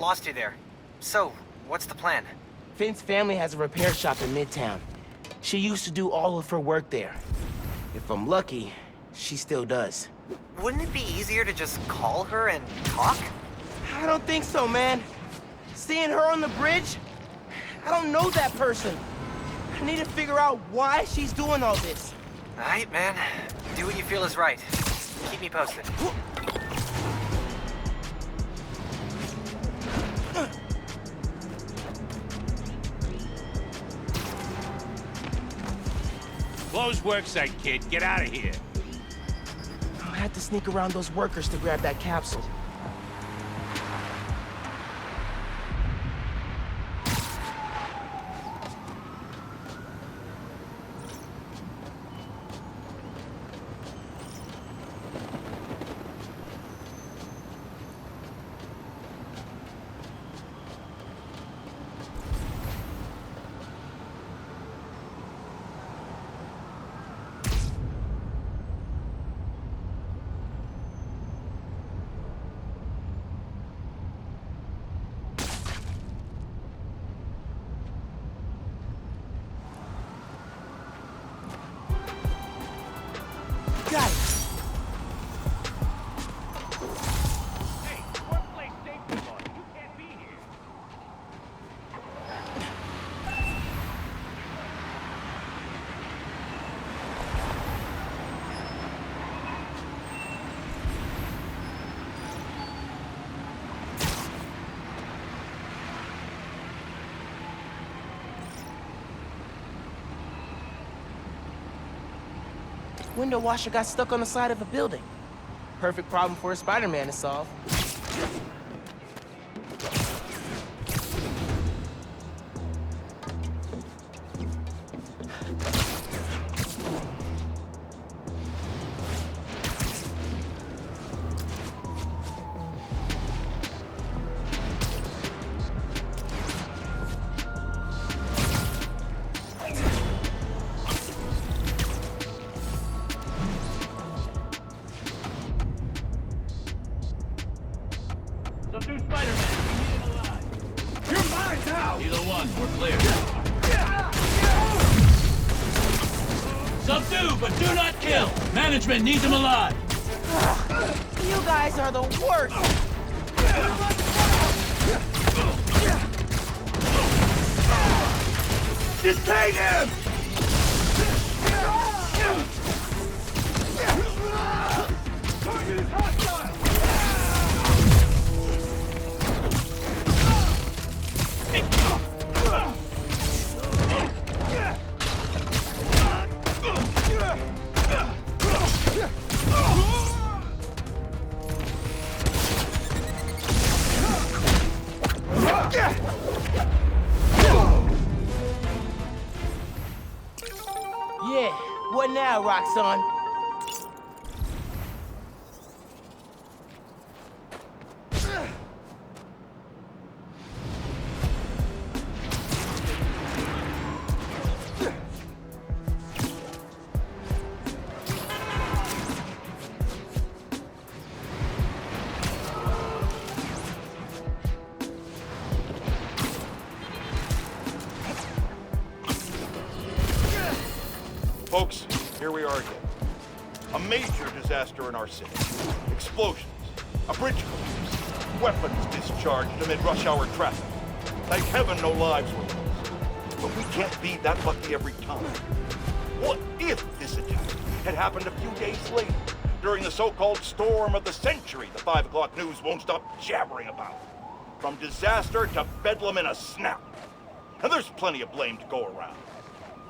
Lost you there. So, what's the plan? Finn's family has a repair shop in Midtown. She used to do all of her work there. If I'm lucky, she still does. Wouldn't it be easier to just call her and talk? I don't think so, man. Seeing her on the bridge? I don't know that person. I need to figure out why she's doing all this. Alright, man. Do what you feel is right. Keep me posted. Close worksite, kid. Get out of here. I had to sneak around those workers to grab that capsule. Got it. Hey, workplace safety law. You can't be here. Window washer got stuck on the side of a building. Perfect problem for a Spider-Man to solve. Subdue Spider-Man. We need him alive. You're mine now! Either one. We're clear. Subdue, but do not kill. Management needs him alive. You guys are the worst! Detain him! Target is hostile! Yeah, what now, Roxon? Folks, here we are again. A major disaster in our city. Explosions, a bridge collapse, weapons discharged amid rush hour traffic. Thank heaven no lives were lost. But we can't be that lucky every time. What if this attack had happened a few days later, during the so-called storm of the century the 5 o'clock news won't stop jabbering about? From disaster to bedlam in a snap. And there's plenty of blame to go around,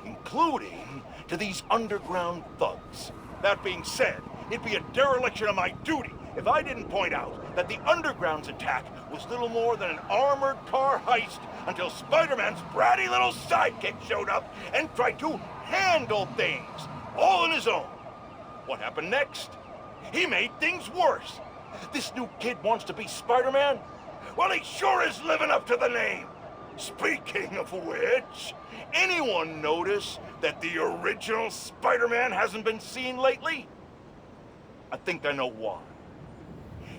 including to these underground thugs. That being said, it'd be a dereliction of my duty if I didn't point out that the Underground's attack was little more than an armored car heist until Spider-Man's bratty little sidekick showed up and tried to handle things, all on his own. What happened next? He made things worse. This new kid wants to be Spider-Man? Well, he sure is living up to the name. Speaking of which, anyone notice that the original Spider-Man hasn't been seen lately? I think I know why.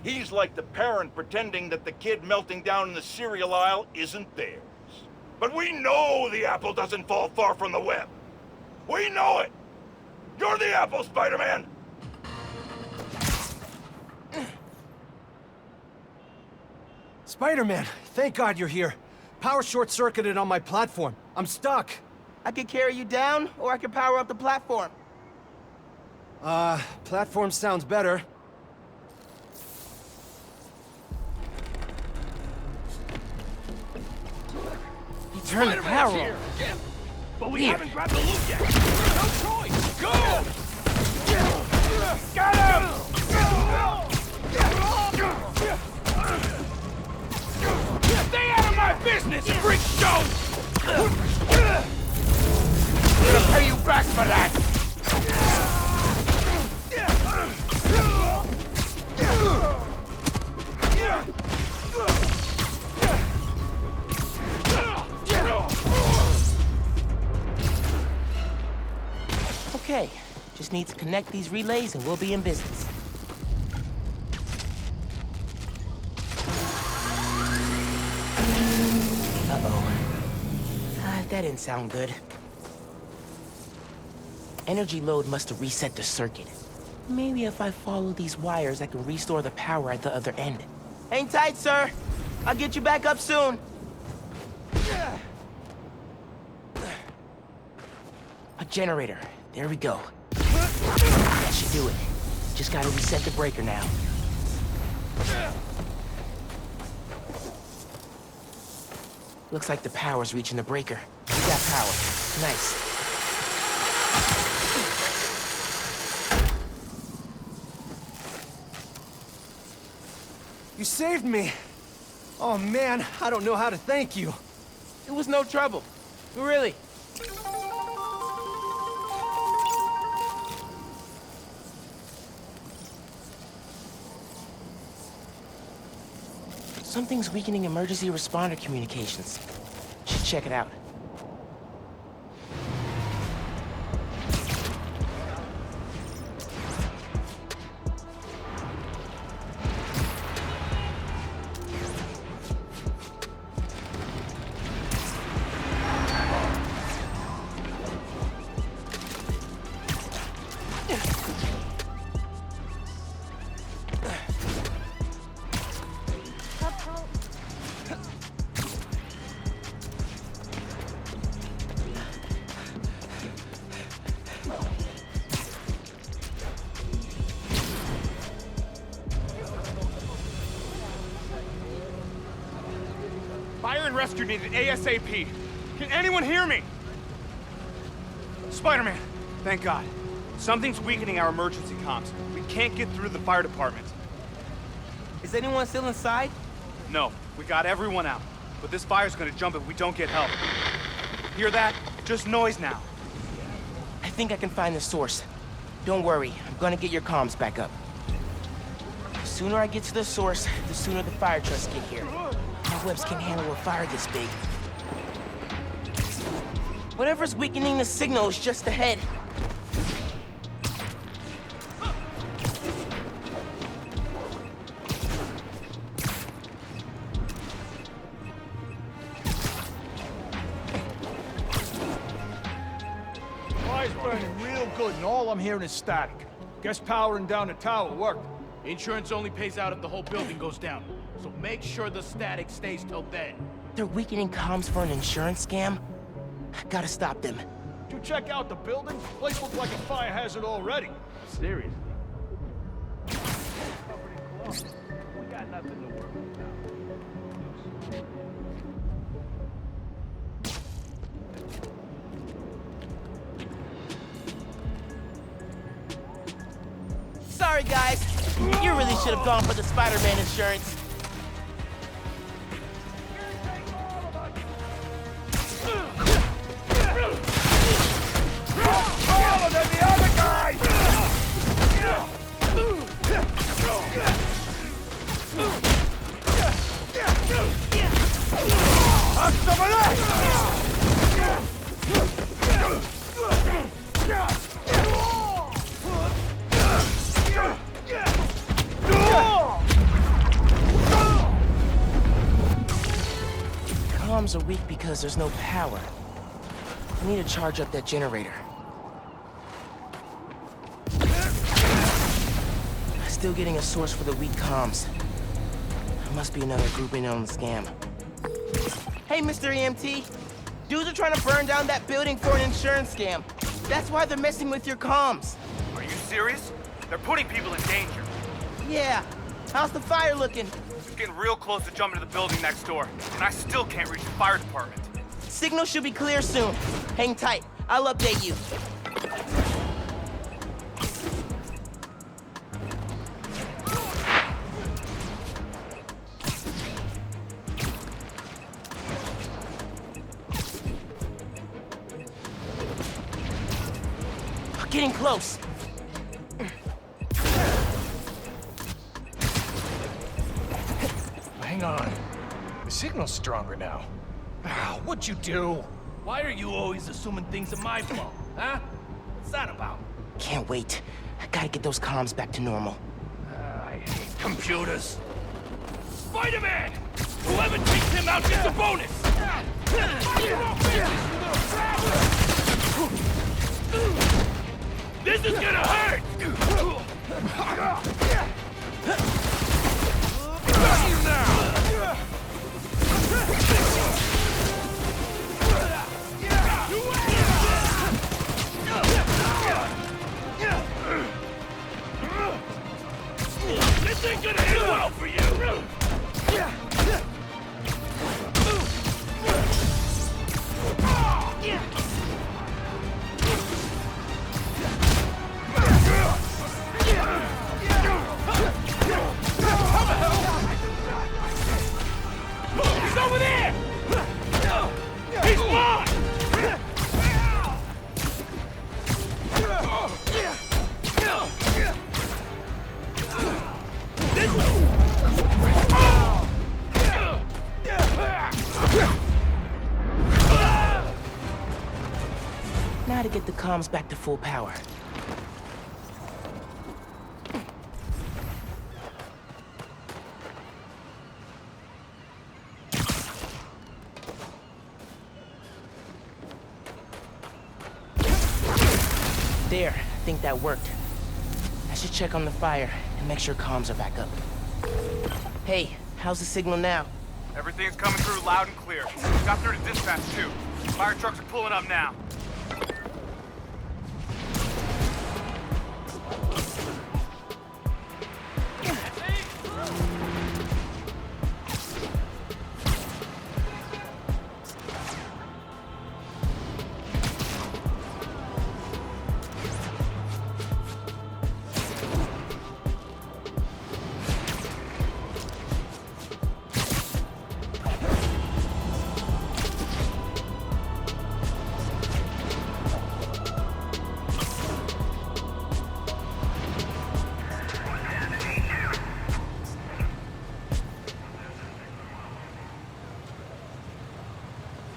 He's like the parent pretending that the kid melting down in the cereal aisle isn't theirs. But we know the apple doesn't fall far from the web. We know it! You're the apple, Spider-Man! Spider-Man, thank God you're here. Power short-circuited on my platform. I'm stuck. I could carry you down, or I could power up the platform. Platform sounds better. You turned the power on. But we haven't grabbed the loot yet. No choice. Go! Got him! Stay out of my business, freak show! I'm gonna pay you back for that! Okay, just need to connect these relays and we'll be in business. Uh-oh. That didn't sound good. Energy load must have reset the circuit. Maybe if I follow these wires, I can restore the power at the other end. Hang tight, sir. I'll get you back up soon. A generator. There we go. That should do it. Just gotta reset the breaker now. Looks like the power's reaching the breaker. We got power. Nice. You saved me. Oh man, I don't know how to thank you. It was no trouble. Really. Something's weakening emergency responder communications. Should check it out. Fire and rescue needed ASAP. Can anyone hear me? Spider-Man, thank God. Something's weakening our emergency comms. We can't get through the fire department. Is anyone still inside? No, we got everyone out. But this fire's gonna jump if we don't get help. Hear that? Just noise now. I think I can find the source. Don't worry, I'm gonna get your comms back up. The sooner I get to the source, the sooner the fire trucks get here. My webs can't handle a fire this big. Whatever's weakening the signal is just ahead. Fire's burning real good, and all I'm hearing is static. Guess powering down the tower worked. Insurance only pays out if the whole building goes down. So make sure the static stays till then. They're weakening comms for an insurance scam? Gotta stop them. Did you check out the building? Place looked like a fire hazard already. Seriously? We got nothing to worry about. Sorry, guys. You really should have gone for the Spider-Man insurance. Taller than the other guy! comms are weak because there's no power. I need to charge up that generator. Still getting a source for the weak comms. There must be another group in on the scam. Hey, Mr. EMT. Dudes are trying to burn down that building for an insurance scam. That's why they're messing with your comms. Are you serious? They're putting people in danger. Yeah. How's the fire looking? It's getting real close to jumping to the building next door, and I still can't reach the fire department. Signal should be clear soon. Hang tight. I'll update you. Getting close. Hang on. The signal's stronger now. What'd you do? Why are you always assuming things are my fault, huh? What's that about? Can't wait. I gotta get those comms back to normal. I hate computers. Spider-Man! Whoever takes him out gets a bonus! This is gonna hurt! Got you now! This ain't gonna end well for you! He's over there! He's mine! Now to get the comms back to full power. There, I think that worked. I should check on the fire and make sure comms are back up. Hey, how's the signal now? Everything's coming through loud and clear. Got through to dispatch, too. Fire trucks are pulling up now.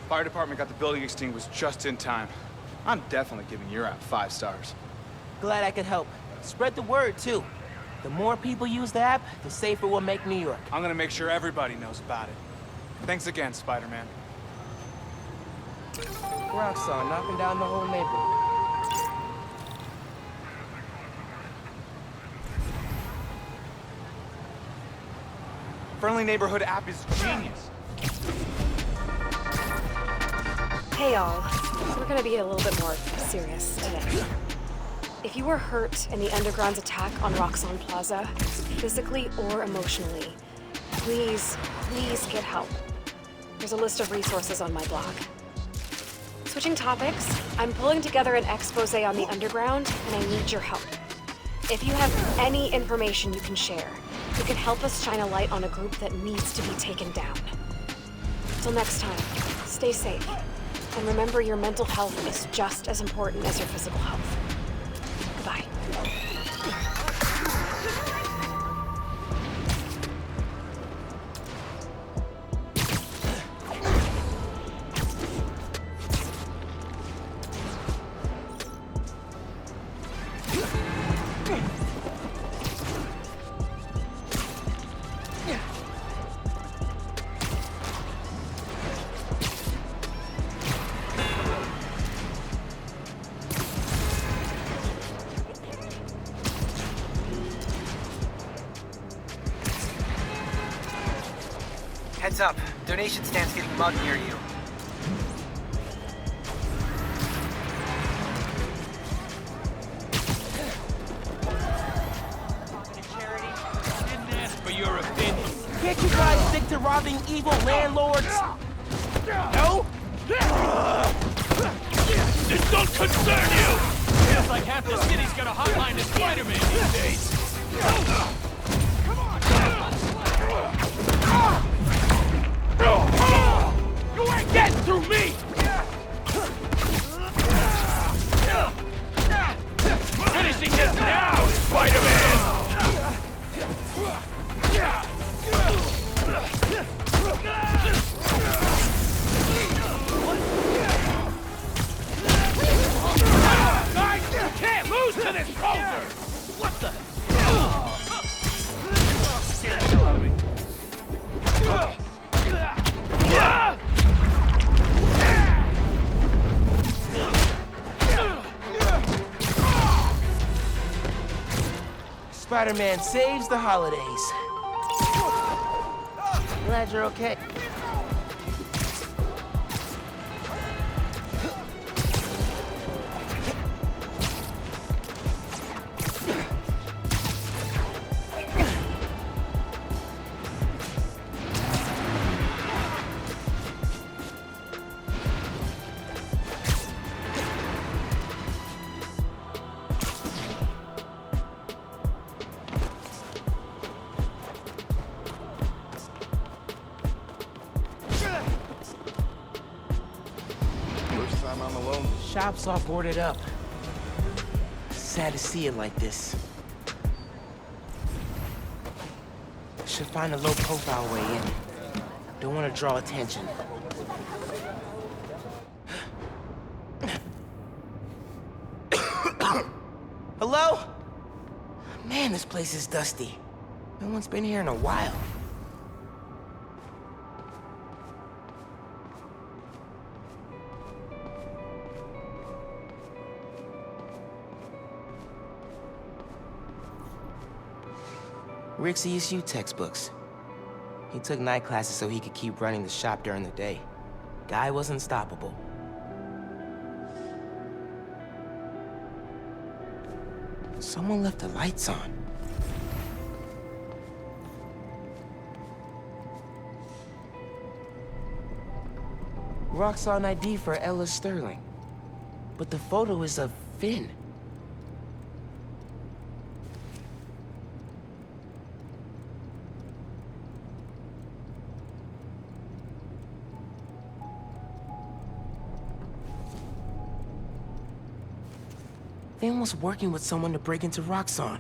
Fire department got the building extinguished just in time. I'm definitely giving your app 5 stars. Glad I could help. Spread the word, too. The more people use the app, the safer we'll make New York. I'm gonna make sure everybody knows about it. Thanks again, Spider-Man. Roxon knocking down the whole neighborhood. Friendly Neighborhood app is genius. Hey y'all, we're gonna be a little bit more serious today. If you were hurt in the Underground's attack on Roxon Plaza, physically or emotionally, please get help. There's a list of resources on my blog. Switching topics, I'm pulling together an expose on the Underground, and I need your help. If you have any information you can share, you can help us shine a light on a group that needs to be taken down. Till next time, stay safe. And remember, your mental health is just as important as your physical health. Goodbye. Heads up. Donation stand's getting mugged near you. For your opinion. Can't you guys stick to robbing evil landlords? No? This don't concern you! Feels like half the city's got a hotline to Spider-Man these days. You ain't getting through me! Finishing this now, Spider-Man! You can't lose to this poser! What the? Spider-Man saves the holidays. Glad you're okay. Shop's all boarded up. Sad to see it like this. Should find a low-profile way in. Don't want to draw attention. Hello? Man, this place is dusty. No one's been here in a while. Rick's ESU textbooks. He took night classes so he could keep running the shop during the day. Guy was unstoppable. Someone left the lights on. Roxon ID for Ella Sterling. But the photo is of Finn. Finn was working with someone to break into Roxon.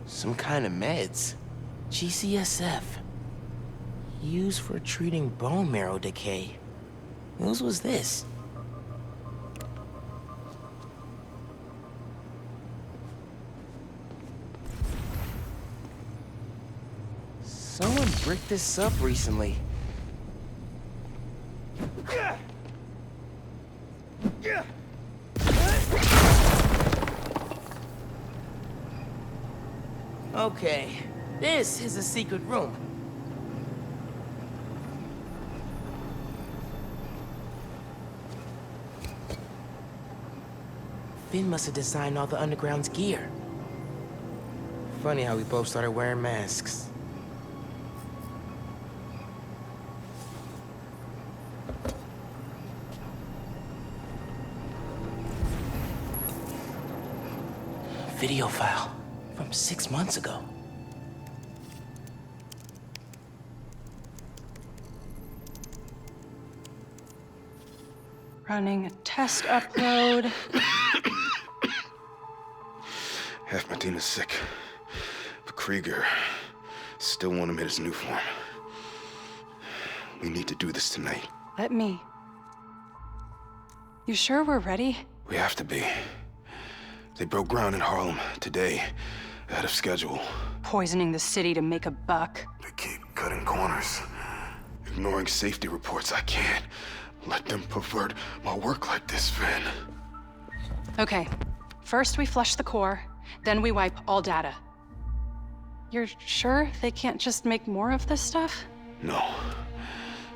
Some kind of meds. GCSF. Used for treating bone marrow decay. Whose was this? Someone bricked this up recently. Okay, this is a secret room. Finn must have designed all the Underground's gear. Funny how we both started wearing masks. Video file from 6 months ago. Running a test upload. Half my team is sick, but Krieger still want him in his new form. We need to do this tonight. Let me. You sure we're ready? We have to be. They broke ground in Harlem today, ahead of schedule. Poisoning the city to make a buck. They keep cutting corners. ignoring safety reports. I can't let them pervert my work like this, Finn. Okay. First we flush the core, then we wipe all data. You're sure they can't just make more of this stuff? No.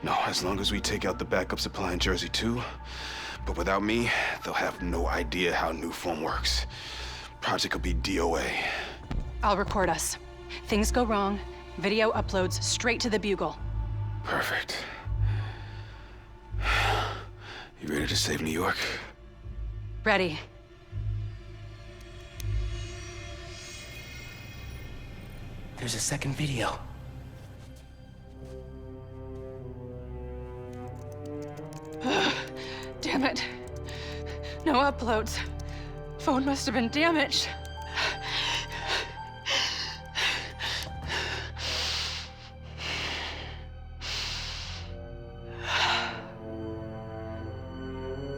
No, as long as we take out the backup supply in Jersey too. But without me, they'll have no idea how Nuform works. Project will be DOA. I'll record us. Things go wrong, video uploads straight to the Bugle. Perfect. You ready to save New York? Ready. There's a second video. Damn it. No uploads. Phone must have been damaged.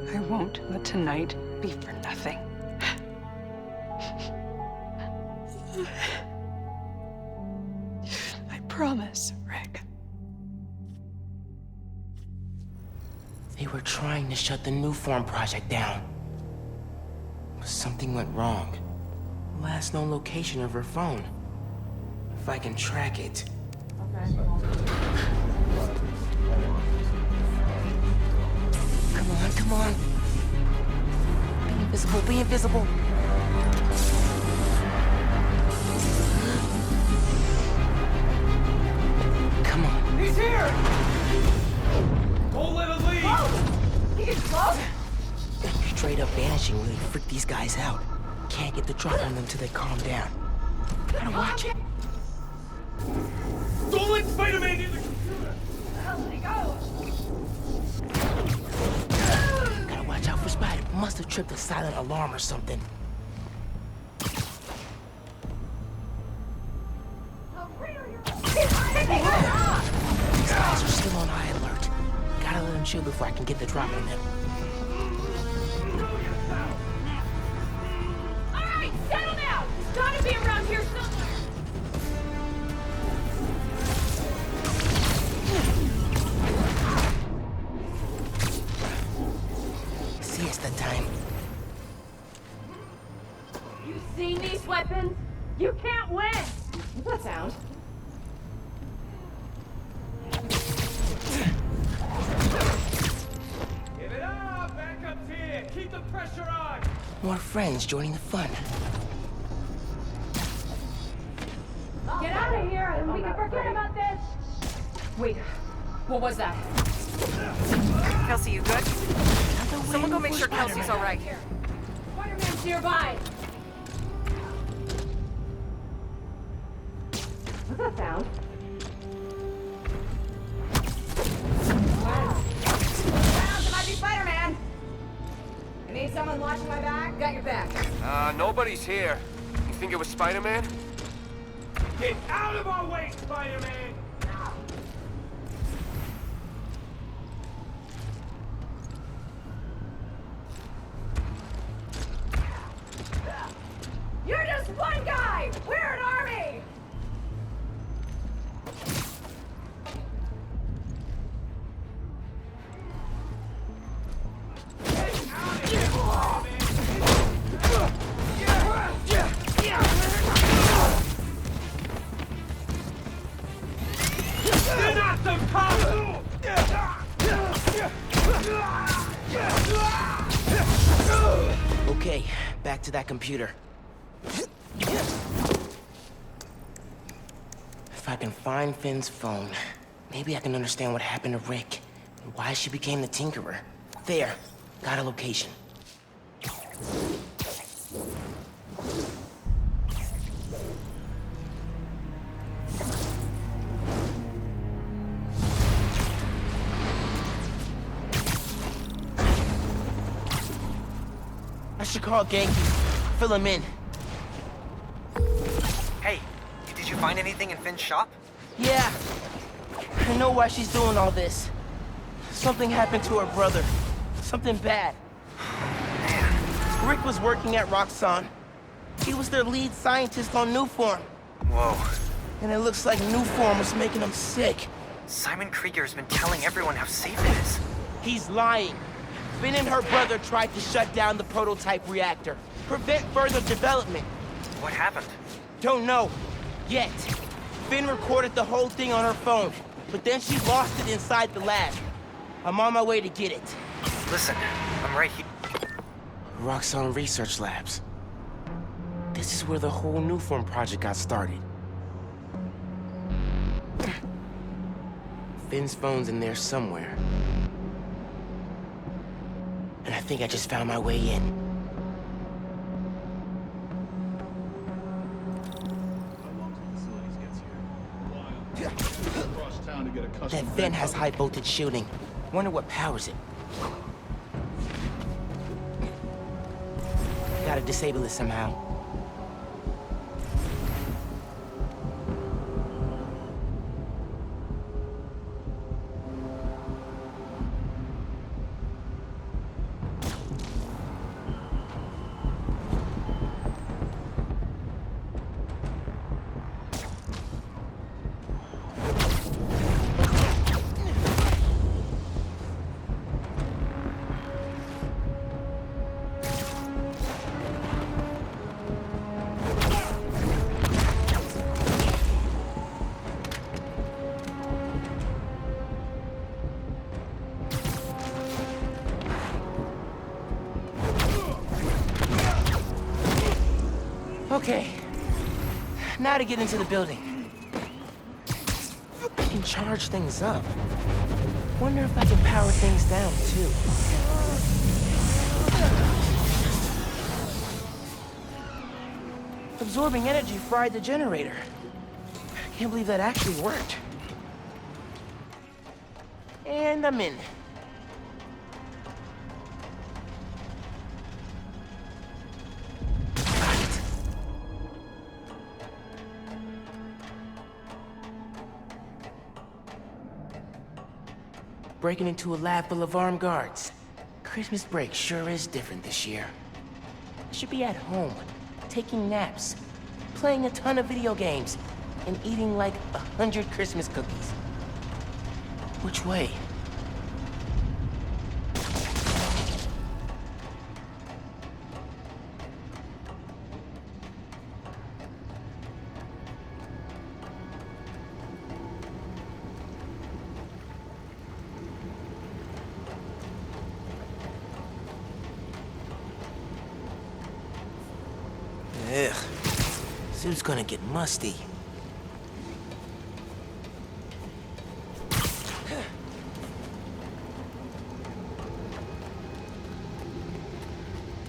I won't let tonight be for nothing. I promise, Rick. They were trying to shut the Nuform project down. But something went wrong. Last known location of her phone. If I can track it. Come on, come on. Be invisible, be invisible. Come on. He's here! Don't let him leave! Whoa! He gets close? Straight up vanishing really freak these guys out. Can't get the drop on them till they calm down. Gotta watch it. Don't let Spider-Man get the computer! Let me go! Gotta watch out for Spider. Must have tripped a silent alarm or something. These guys are still on high alert. Gotta let them chill before I can get the drop on them. Alright, settle down! He's gotta be around here somewhere! Siesta time. You seen these weapons? You can't win! What's that sound? Give it up! Backup's here! Keep the pressure on! More friends joining the fun. Get out of here and we can forget about this! Wait, what was that? Kelsey, you good? Someone go make sure Kelsey's all right. Spider-Man's nearby! What's that sound? Sounds, it might be Spider-Man! I need someone watching my back? Got your back. Nobody's here. You think it was Spider-Man? Get out of our way, Spider-Man! You're just one guy! We're an army! You're not some cop! Okay, back to that computer. If I can find Finn's phone, maybe I can understand what happened to Rick and why she became the Tinkerer. There, got a location. I should call Genki. Fill him in. Hey, did you find anything in Finn's shop? Yeah. I know why she's doing all this. Something happened to her brother. Something bad. Rick was working at Roxon. He was their lead scientist on Nuform. Whoa. And it looks like Nuform was making him sick. Simon Krieger's been telling everyone how safe it is. He's lying. Finn and her brother tried to shut down the prototype reactor, prevent further development. What happened? Don't know. Yet. Finn recorded the whole thing on her phone, but then she lost it inside the lab. I'm on my way to get it. Listen, I'm right here. Roxon Research Labs. This is where the whole Newform project got started. Finn's phone's in there somewhere. And I think I just found my way in. That vent has high voltage shielding. Wonder what powers it. Gotta disable it somehow. Okay, now to get into the building. I can charge things up. Wonder if I can power things down, too. Absorbing energy fried the generator. I can't believe that actually worked. And I'm in. Breaking into a lab full of armed guards. Christmas break sure is different this year. I should be at home, taking naps, playing a ton of video games, and eating like 100 Christmas cookies. Which way? Ugh. Suit's gonna get musty.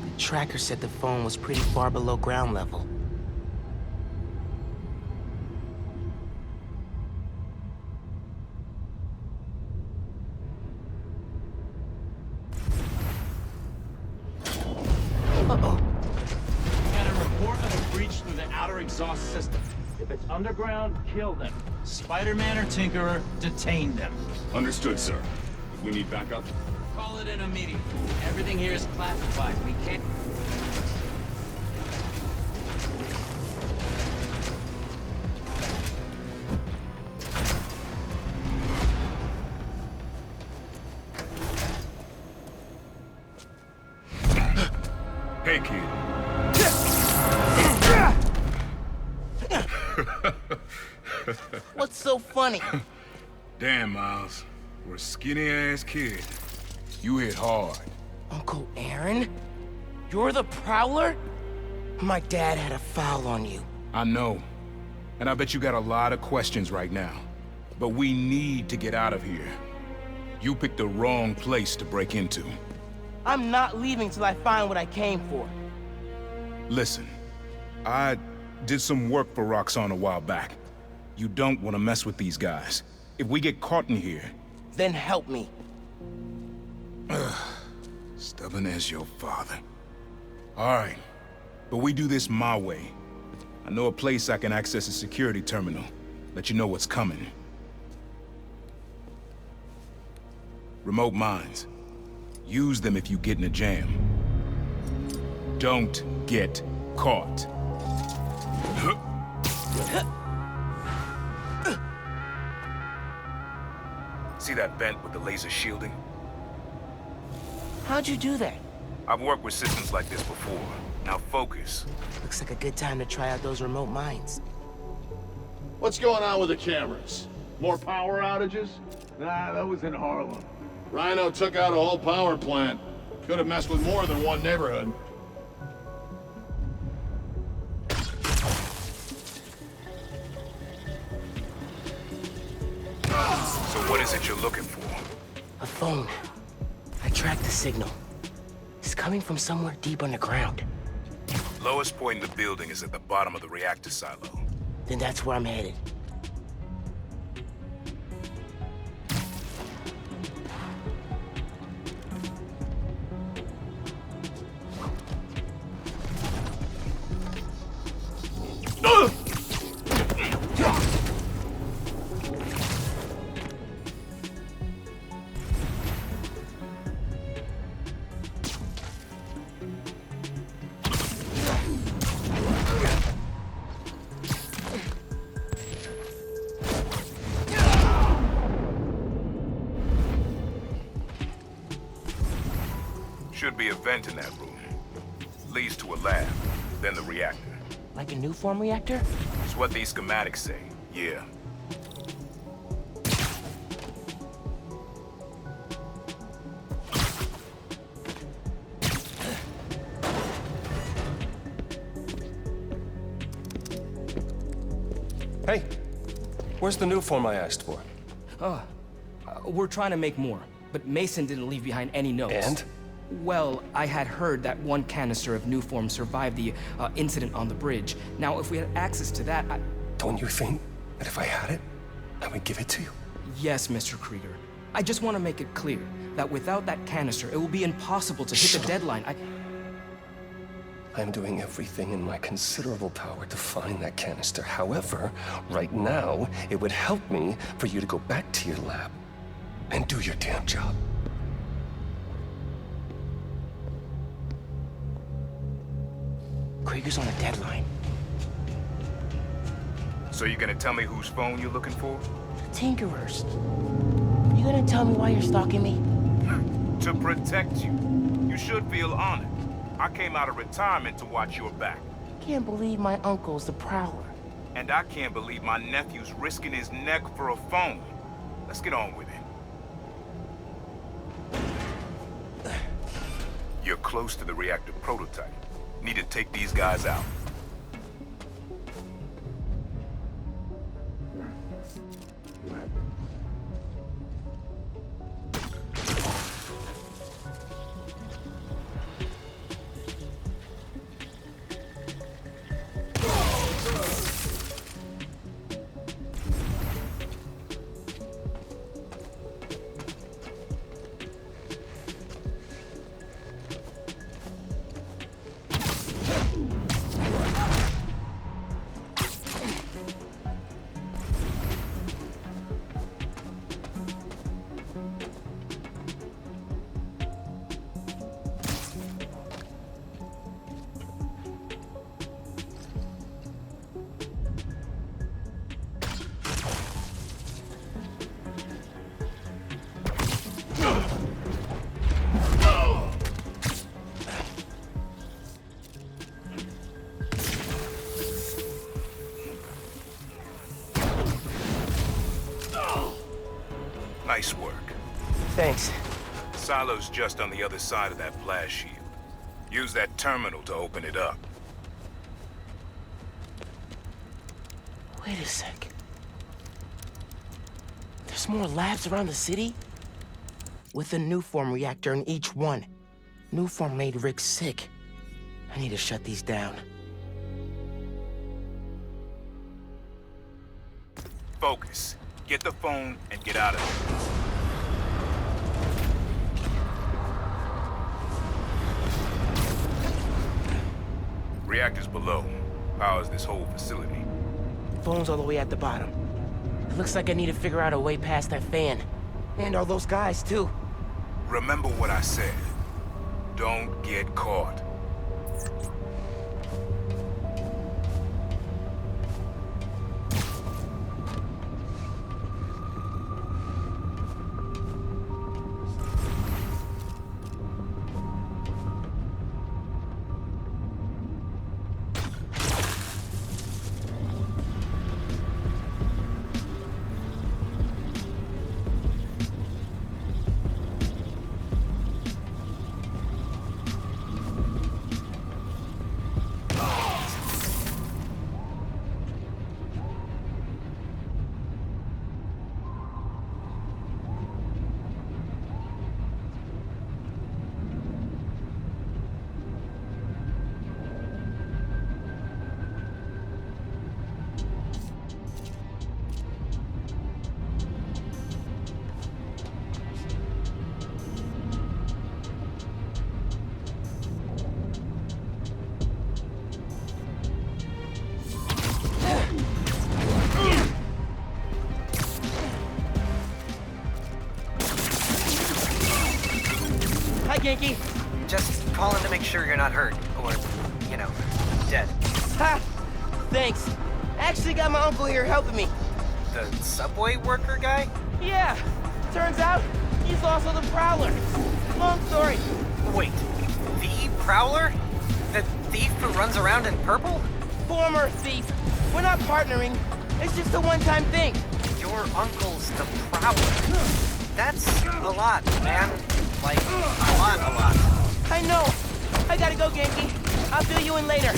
The tracker said the phone was pretty far below ground level. Uh-oh. Through the outer exhaust system. If it's underground, kill them. Spider-Man or Tinkerer, detain them. Understood, sir. If we need backup, Call it in immediate. Everything here is classified. We can't... Hey, kid. What's so funny? Damn, Miles. We're a skinny-ass kid. You hit hard. Uncle Aaron? You're the Prowler? My dad had a foul on you. I know. And I bet you got a lot of questions right now. But we need to get out of here. You picked the wrong place to break into. I'm not leaving till I find what I came for. Listen, I did some work for Roxon a while back. You don't want to mess with these guys. If we get caught in here... Then help me. Stubborn as your father. All right, but we do this my way. I know a place I can access a security terminal. Let you know what's coming. Remote mines. Use them if you get in a jam. Don't get caught. See that vent with the laser shielding? How'd you do that? I've worked with systems like this before. Now focus. Looks like a good time to try out those remote mines. What's going on with the cameras? More power outages? Nah, that was in Harlem. Rhino took out a whole power plant. Could have messed with more than one neighborhood. So what is it you're looking for? A phone. I tracked the signal. It's coming from somewhere deep underground. Lowest point in the building is at the bottom of the reactor silo. Then that's where I'm headed. Should be a vent in that room. Leads to a lab, then the reactor. Like a new form reactor? It's what these schematics say, yeah. Hey, where's the new form I asked for? We're trying to make more, but Mason didn't leave behind any notes. And? Well, I had heard that one canister of new form survived the incident on the bridge. Now, if we had access to that, Don't you think that if I had it, I would give it to you? Yes, Mr. Krieger. I just want to make it clear that without that canister, it will be impossible to hit the deadline. I'm doing everything in my considerable power to find that canister. However, right now, it would help me for you to go back to your lab and do your damn job. Krieger's on a deadline. So you're gonna tell me whose phone you're looking for? Tinkerers. You gonna tell me why you're stalking me? To protect you. You should feel honored. I came out of retirement to watch your back. Can't believe my uncle's the Prowler. And I can't believe my nephew's risking his neck for a phone. Let's get on with it. You're close to the reactor prototype. Need to take these guys out. Nice work. Thanks. Silo's just on the other side of that blast shield. Use that terminal to open it up. Wait a sec. There's more labs around the city? With a new form reactor in each one. New form made Rick sick. I need to shut these down. Focus. Get the phone and get out of there. Reactors below. Powers this whole facility. Phone's all the way at the bottom. It looks like I need to figure out a way past that fan. And all those guys, too. Remember what I said. Don't get caught. Genki? Just calling to make sure you're not hurt. Or, you know, dead. Ha! Thanks. Actually got my uncle here helping me. The subway worker guy? Yeah. Turns out, he's also the Prowler. Long story. Wait, the Prowler? The thief who runs around in purple? Former thief. We're not partnering. It's just a one-time thing. Your uncle's the Prowler. That's a lot, man. Like, a lot. I know. I gotta go, Genki. I'll fill you in later.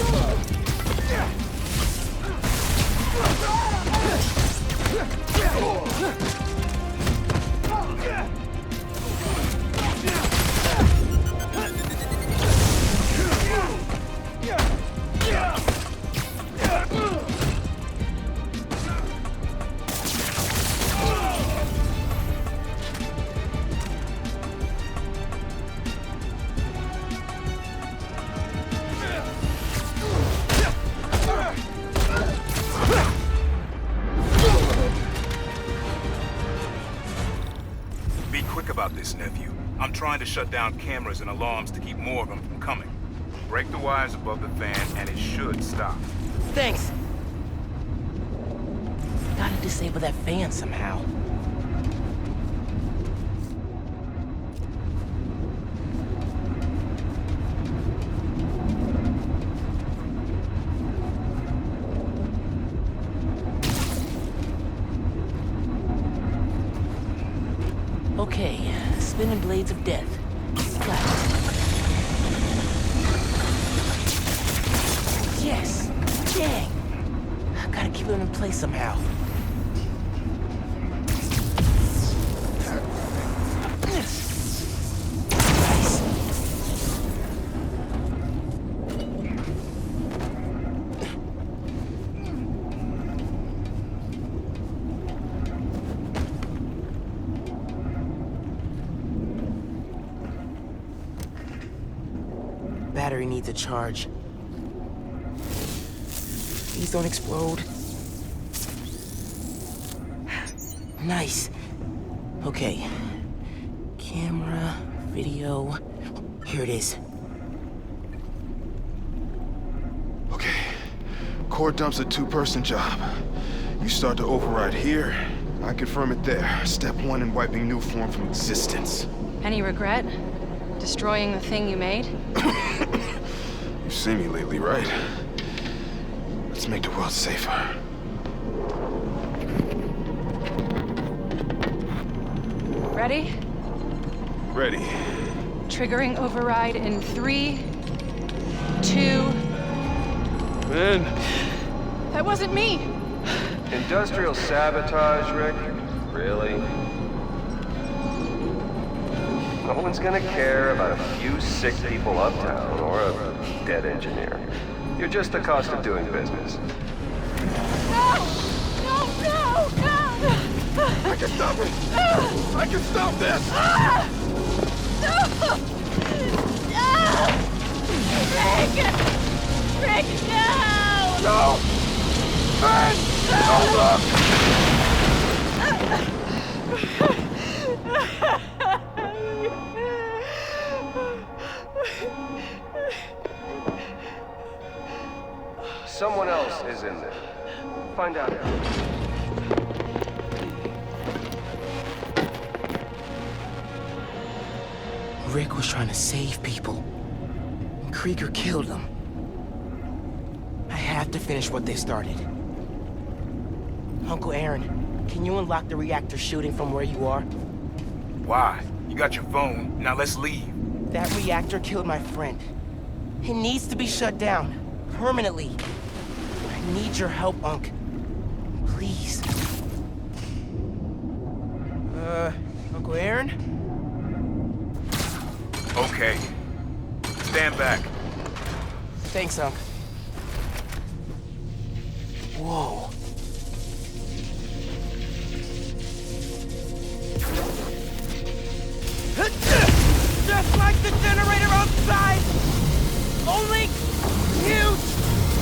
Be quick about this, nephew. I'm trying to shut down cameras and alarms to keep more of them from coming. Break the wires above the fan and it should stop. Thanks. Gotta disable that fan somehow. Okay, spinning blades of death. Got it. Yes! Dang! Gotta keep them in place somehow. Nice. Battery needs a charge. Please don't explode. Nice. Okay. Camera, video. Here it is. Okay. Core dump's a two-person job. You start to override here, I confirm it there. Step one in wiping new form from existence. Any regret? Destroying the thing you made? You've seen me lately, right? Let's make the world safer. Ready? Ready. Triggering override in 3, 2... Ben! That wasn't me! Industrial sabotage, Rick? Really? No one's gonna care about a few sick people uptown or a dead engineer. You're just the cost of doing business. No! I can stop it! I can stop this! Rick, no! No! Ben! No, look! Someone else is in there. Find out. Rick was trying to save people. And Krieger killed them. I have to finish what they started. Uncle Aaron, can you unlock the reactor shooting from where you are? Why? You got your phone. Now let's leave. That reactor killed my friend. It needs to be shut down. Permanently. I need your help, Unc. Please. Uncle Aaron? Okay. Stand back. Thanks, Unc. Whoa. Just like the generator outside! Only huge!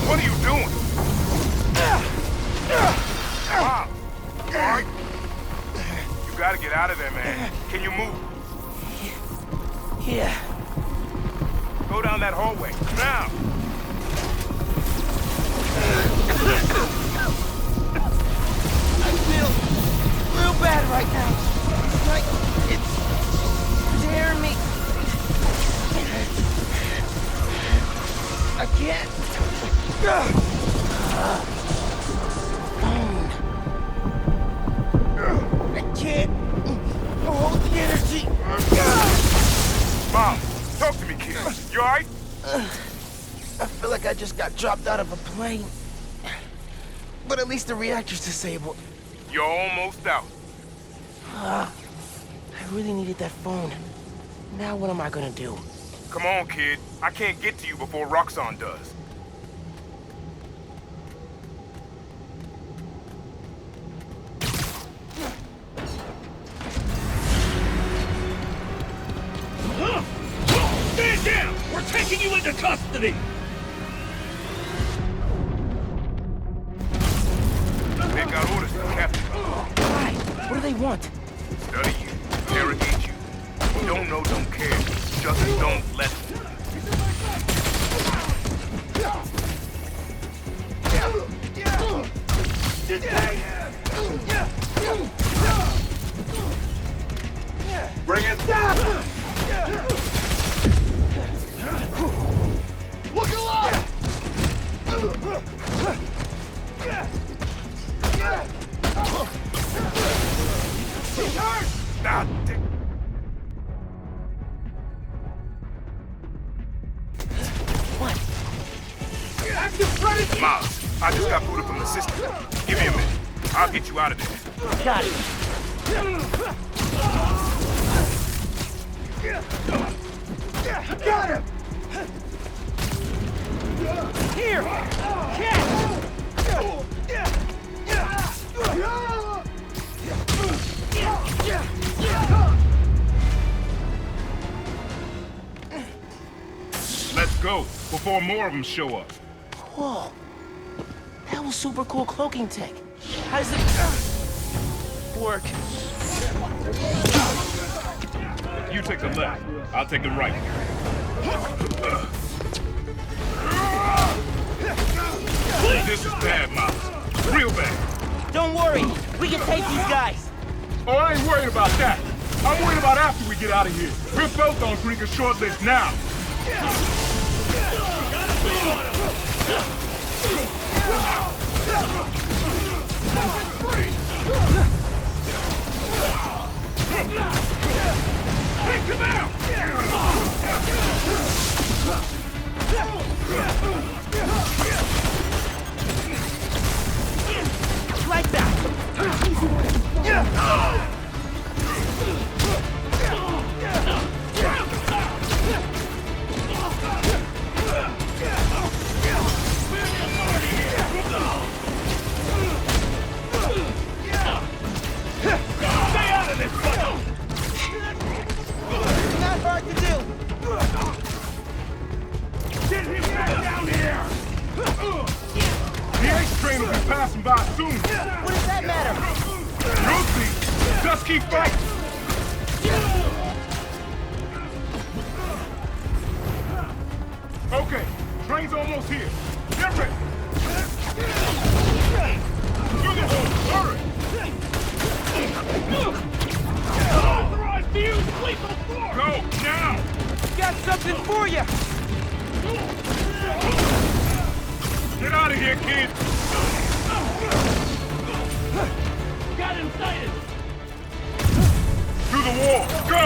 What are you doing? Wow. All right. You gotta get out of there, man. Can you move? Yeah. Go down that hallway, now! I feel real bad right now. Like it's tearing me. I can't. I can't hold the energy. Mom, talk to me, kid. You alright? I feel like I just got dropped out of a plane. But at least the reactor's disabled. You're almost out. I really needed that phone. Now what am I gonna do? Come on, kid. I can't get to you before Roxon does. Stand down! We're taking you into custody! They got orders from Captain. Why? What do they want? Study you, interrogate you. Don't know, don't care. Just don't let them. Bring it down! Look alive! She's hurt! Nah, What? Active predator! Miles, I just got booted from the system. Give me a minute. I'll get you out of there. Got it. Got him! Here! Let's go, before more of them show up. Whoa. That was super cool cloaking tech. How does it work? You take the left, I'll take the right. This is bad, Miles. Real bad. Don't worry. We can take these guys. Oh, I ain't worried about that. I'm worried about after we get out of here. We're both on Greeker's short list now. Hey, come out! Like that. Stay out of this, buddy! Not hard to do. Get him back down here! The Ace train will be passing by soon. What does that matter? You'll see. Just keep fighting. Okay, train's almost here. Get ready. Through the hole, hurry. Authorized to use lethal force! Go, now. Got something for you. Get out of here, kid. Got him sighted! Through the wall, go.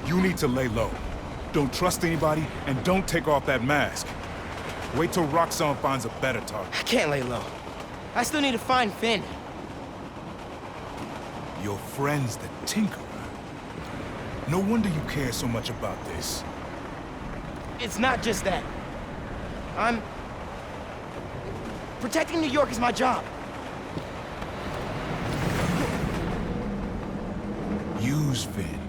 You need to lay low. Don't trust anybody, and don't take off that mask. Wait till Roxon finds a better target. I can't lay low. I still need to find Finn. Your friend's the Tinkerer. No wonder you care so much about this. It's not just that. Protecting New York is my job. Use Finn.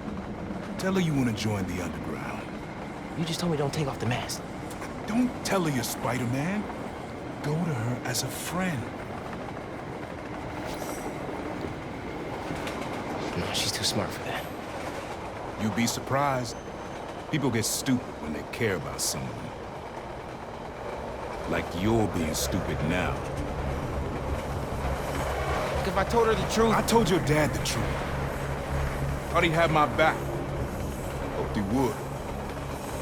Tell her you want to join the underground. You just told me don't take off the mask. Don't tell her you're Spider-Man. Go to her as a friend. No, she's too smart for that. You'd be surprised. People get stupid when they care about someone. Like you're being stupid now. Look, if I told her the truth... I told your dad the truth. Thought he'd have my back. Hoped he would.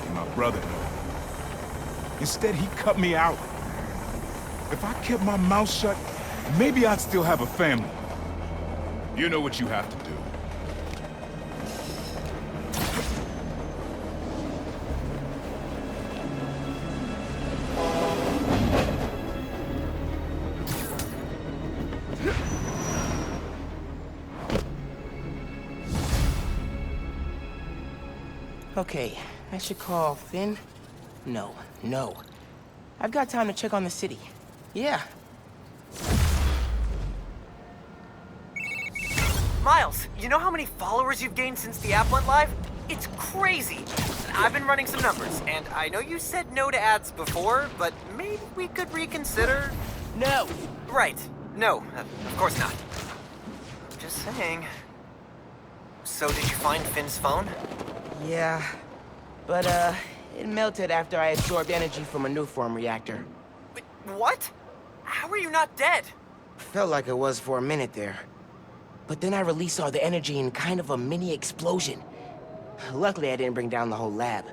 And my brother. Instead, he cut me out. If I kept my mouth shut, maybe I'd still have a family. You know what you have to do. Okay, I should call Finn. No. I've got time to check on the city. Yeah. Miles, you know how many followers you've gained since the app went live? It's crazy. I've been running some numbers, and I know you said no to ads before, but maybe we could reconsider? No! Right. No, of course not. I'm just saying. So did you find Finn's phone? Yeah, but it melted after I absorbed energy from a Nuform reactor. Wait, what? How are you not dead? Felt like it was for a minute there. But then I released all the energy in kind of a mini explosion. Luckily, I didn't bring down the whole lab.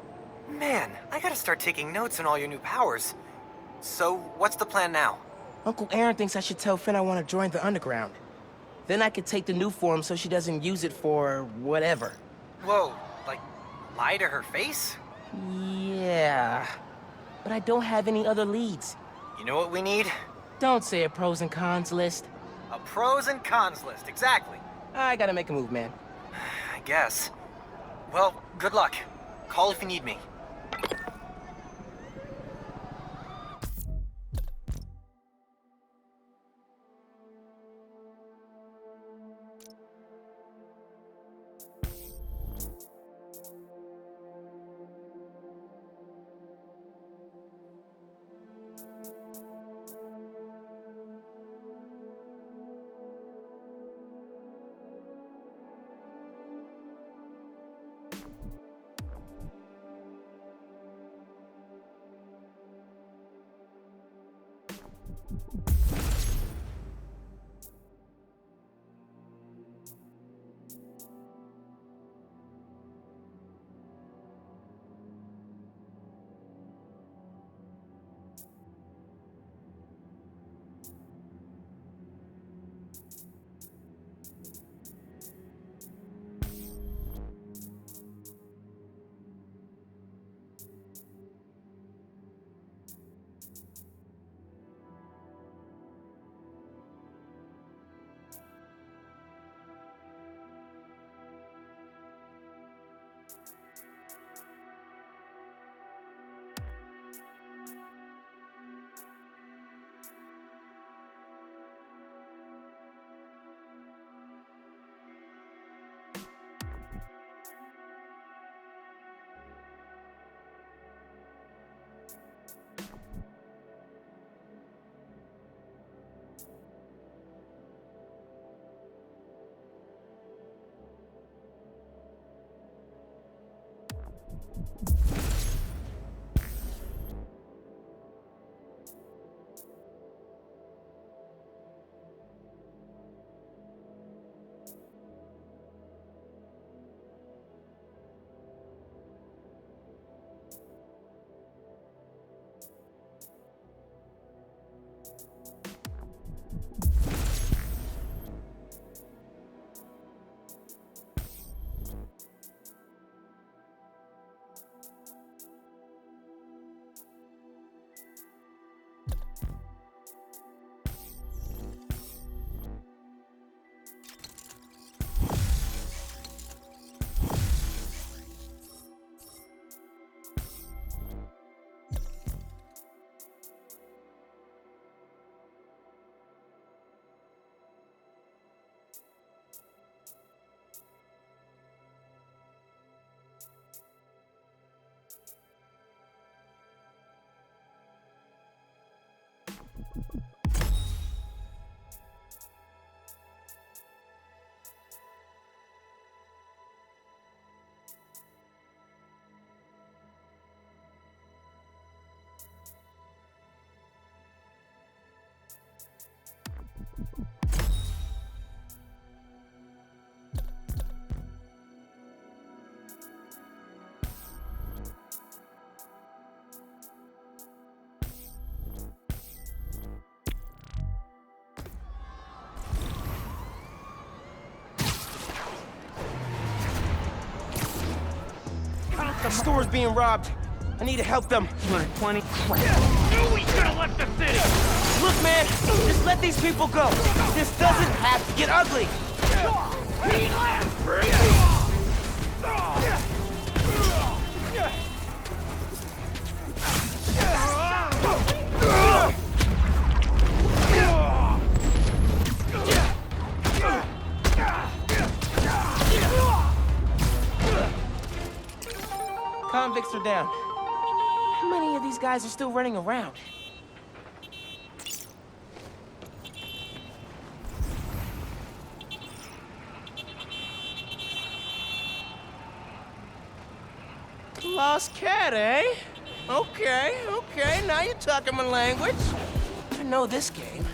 Man, I gotta start taking notes on all your new powers. So, what's the plan now? Uncle Aaron thinks I should tell Finn I want to join the underground. Then I could take the Nuform so she doesn't use it for whatever. Whoa, like, lie to her face? Yeah, but I don't have any other leads. You know what we need? Don't say a pros and cons list. A pros and cons list, exactly. I gotta make a move, man. I guess. Well, good luck. Call if you need me. The store's being robbed. I need to help them. 220. Knew we should have left the city! Look, man, just let these people go. This doesn't have to get ugly. Convicts are down. How many of these guys are still running around? Lost cat, eh? Okay, now you're talking my language. I know this game.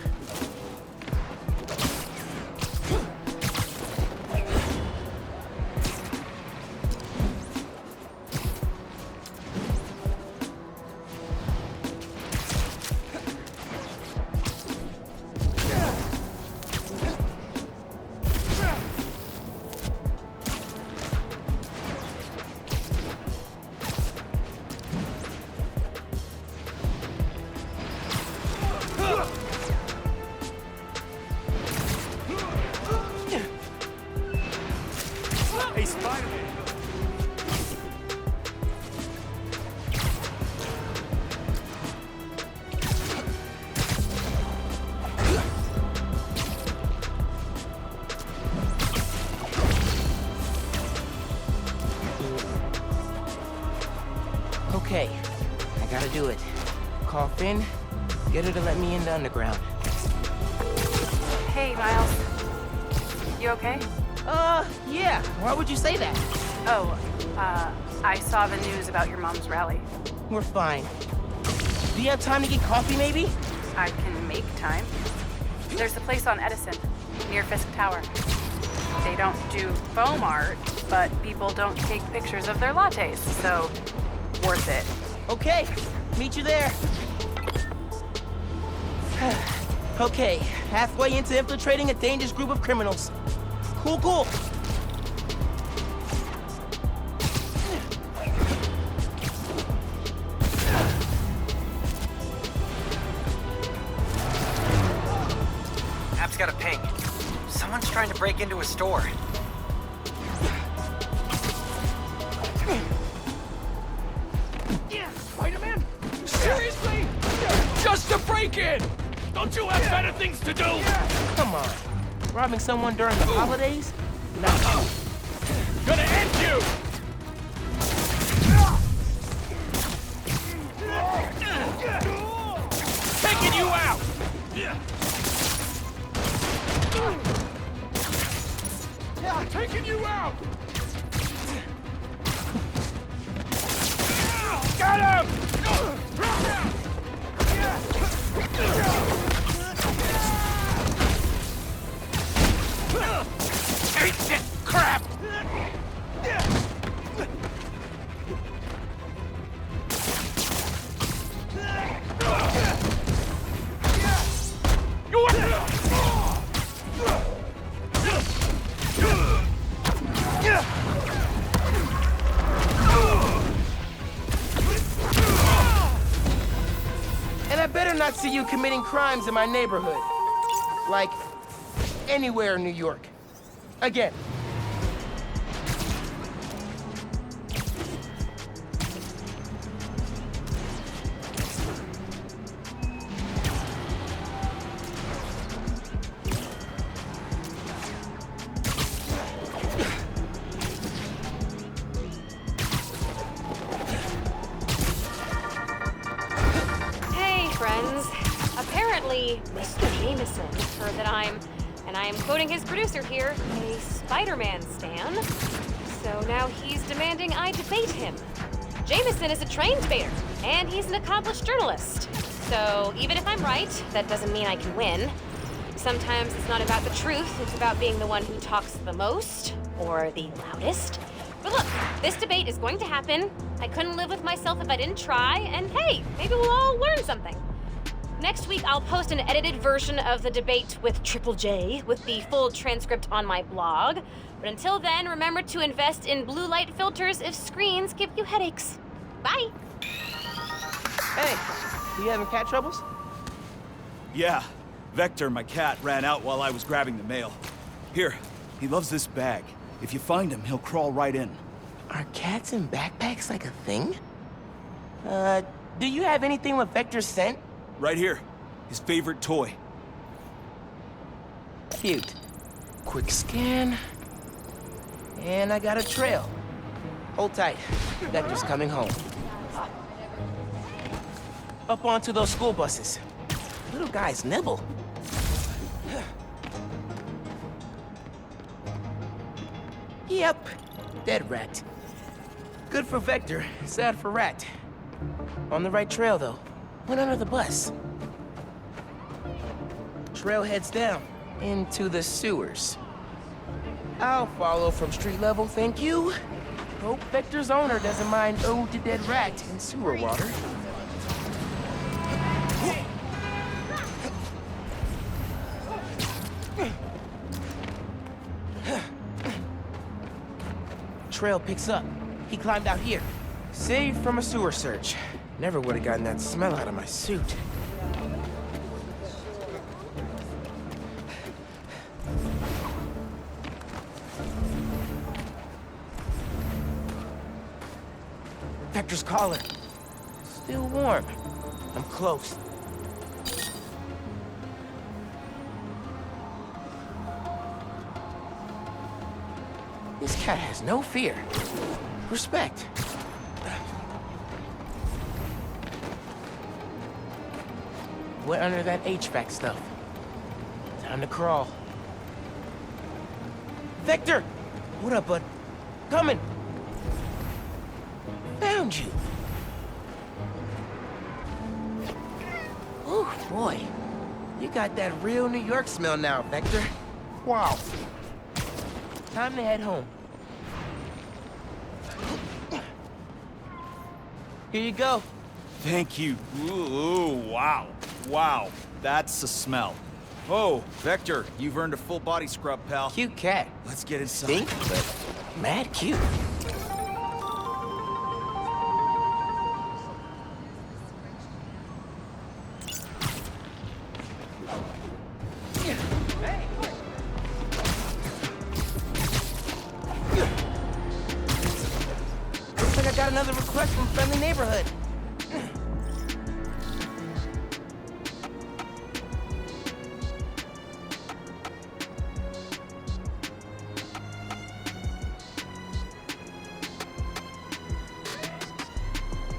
Hey, Spider-Man. Okay, I gotta do it. Call Finn, get her to let me in the underground. Hey, Miles. You okay? Yeah. Why would you say that? Oh, I saw the news about your mom's rally. We're fine. Do you have time to get coffee, maybe? I can make time. There's a place on Edison, near Fisk Tower. They don't do foam art, but people don't take pictures of their lattes, so worth it. Okay, meet you there. Okay, halfway into infiltrating a dangerous group of criminals. Cool. App's got a ping. Someone's trying to break into a store. Spider-Man? Seriously? Just a break-in! Don't you have better things to do? Come on. Robbing someone during the holidays? No. Gonna end you! Taking you out! Taking you out! Got him! Hey, shit! Crap! And I better not see you committing crimes in my neighborhood. Like, anywhere in New York. Again. apparently Mr. Jameson heard that I'm, and I am quoting his producer here, a Spider-Man stan. So now he's demanding I debate him. Jameson is a trained debater, and he's an accomplished journalist. So even if I'm right, that doesn't mean I can win. Sometimes it's not about the truth, it's about being the one who talks the most, or the loudest. But look, this debate is going to happen. I couldn't live with myself if I didn't try, and hey, maybe we'll all learn something. Next week, I'll post an edited version of the debate with Triple J, with the full transcript on my blog. But until then, remember to invest in blue light filters if screens give you headaches. Bye! Hey, you having cat troubles? Yeah. Vector, my cat, ran out while I was grabbing the mail. Here, he loves this bag. If you find him, he'll crawl right in. Are cats in backpacks like a thing? Do you have anything with Vector's scent? Right here. His favorite toy. Cute. Quick scan. And I got a trail. Hold tight. Vector's coming home. Up onto those school buses. Little guys nibble. Yep. Dead rat. Good for Vector, sad for Rat. On the right trail, though. Went under the bus. Trail heads down, into the sewers. I'll follow from street level, thank you. Hope Vector's owner doesn't mind ode to dead rat in sewer water. Trail picks up. He climbed out here. Saved from a sewer search. Never would have gotten that smell out of my suit. Vector's collar. Still warm. I'm close. This cat has no fear. Respect. Wet under that HVAC stuff. Time to crawl. Vector! What up, bud? Coming! Found you! Oh, boy. You got that real New York smell now, Vector. Wow. Time to head home. Here you go. Thank you. Ooh, wow. Wow, that's the smell. Oh, Vector, you've earned a full body scrub, pal. Cute cat. Let's get inside. Stink, but mad cute. Looks like I got another request from Friendly Neighborhood.